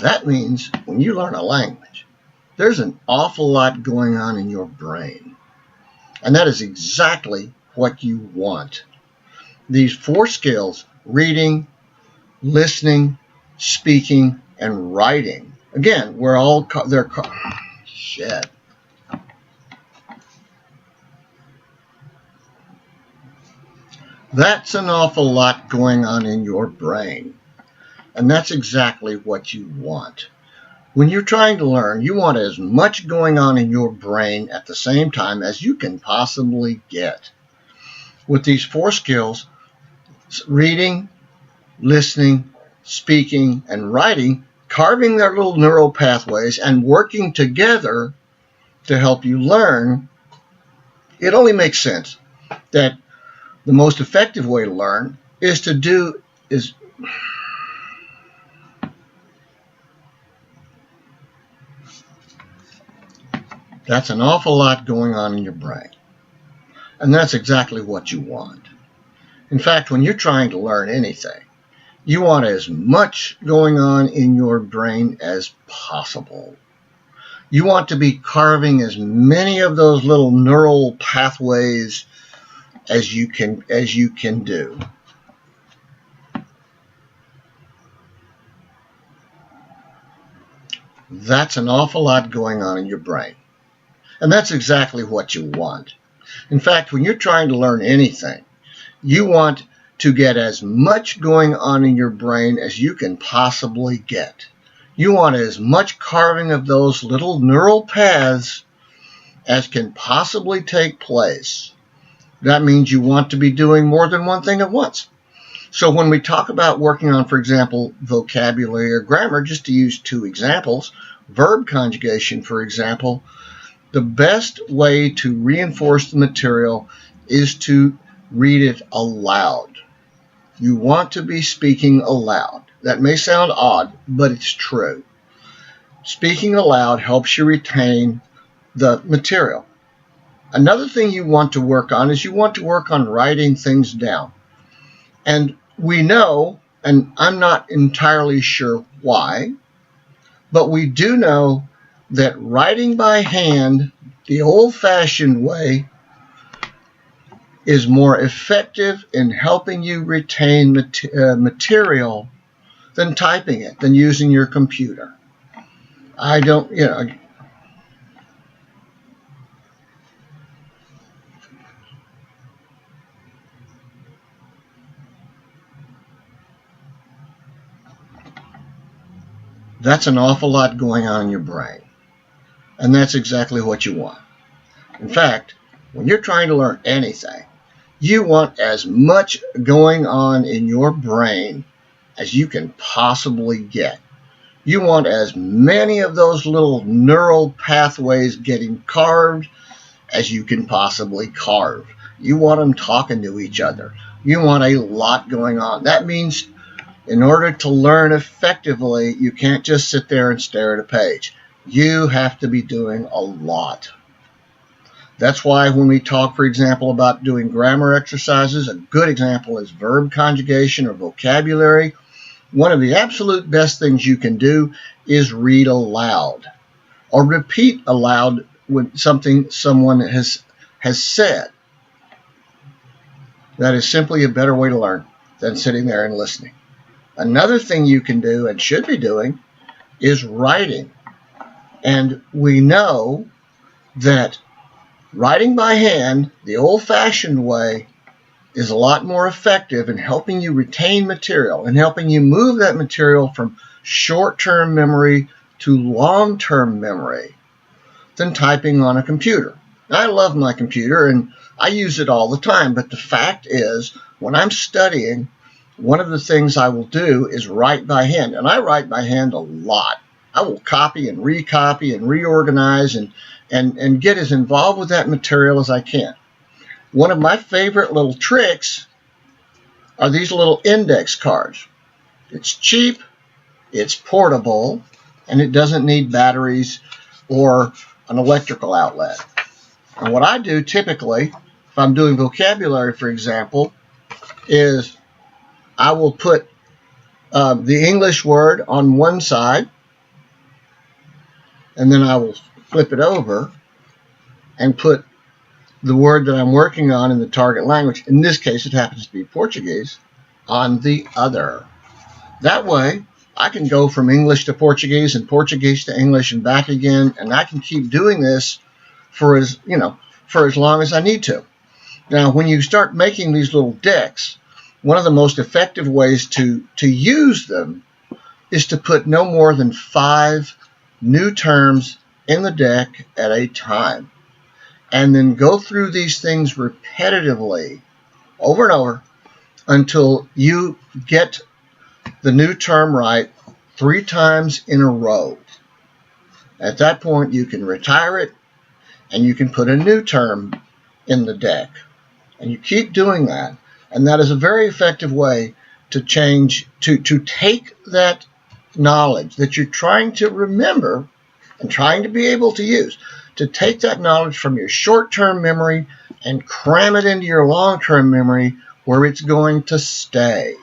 That means when you learn a language, there's an awful lot going on in your brain. And that is exactly what you want. These 4 skills, reading, listening, speaking, and writing. Again, shit. That's an awful lot going on in your brain. And that's exactly what you want. When you're trying to learn, you want as much going on in your brain at the same time as you can possibly get. With these 4 skills, reading, listening, speaking, and writing, carving their little neural pathways and working together to help you learn, it only makes sense that the most effective way to learn that's an awful lot going on in your brain. And that's exactly what you want. In fact, when you're trying to learn anything, you want as much going on in your brain as possible. You want to be carving as many of those little neural pathways as you can do. That's an awful lot going on in your brain. And that's exactly what you want. In fact, when you're trying to learn anything, you want to get as much going on in your brain as you can possibly get. You want as much carving of those little neural paths as can possibly take place. That means you want to be doing more than one thing at once. So when we talk about working on, for example, vocabulary or grammar, just to use 2 examples, verb conjugation, for example, the best way to reinforce the material is to read it aloud. You want to be speaking aloud. That may sound odd, but it's true. Speaking aloud helps you retain the material. Another thing you want to work on is you want to work on writing things down. And we know, and I'm not entirely sure why, but we do know that writing by hand, the old-fashioned way, is more effective in helping you retain material than typing it, than using your computer. That's an awful lot going on in your brain. And that's exactly what you want. In fact, when you're trying to learn anything, you want as much going on in your brain as you can possibly get. You want as many of those little neural pathways getting carved as you can possibly carve. You want them talking to each other. You want a lot going on. That means in order to learn effectively, you can't just sit there and stare at a page. You have to be doing a lot. That's why when we talk, for example, about doing grammar exercises, a good example is verb conjugation or vocabulary. One of the absolute best things you can do is read aloud or repeat aloud when something someone has said. That is simply a better way to learn than sitting there and listening. Another thing you can do and should be doing is writing. And we know that writing by hand, the old-fashioned way, is a lot more effective in helping you retain material and helping you move that material from short-term memory to long-term memory than typing on a computer. I love my computer and I use it all the time, but the fact is, when I'm studying, one of the things I will do is write by hand, and I write by hand a lot. I will copy and recopy and reorganize and get as involved with that material as I can. One of my favorite little tricks are these little index cards. It's cheap, it's portable, and it doesn't need batteries or an electrical outlet. And what I do typically, if I'm doing vocabulary, for example, is I will put the English word on one side, and then I will flip it over and put the word that I'm working on in the target language, in this case it happens to be Portuguese, on the other. That way I can go from English to Portuguese and Portuguese to English and back again, and I can keep doing this for as long as I need to. Now, when you start making these little decks, one of the most effective ways to use them is to put no more than 5 new terms in the deck at a time, and then go through these things repetitively over and over until you get the new term right 3 times in a row. At that point, you can retire it and you can put a new term in the deck. And you keep doing that. And that is a very effective way to take that knowledge that you're trying to remember and trying to be able to use, to take that knowledge from your short-term memory and cram it into your long-term memory where it's going to stay.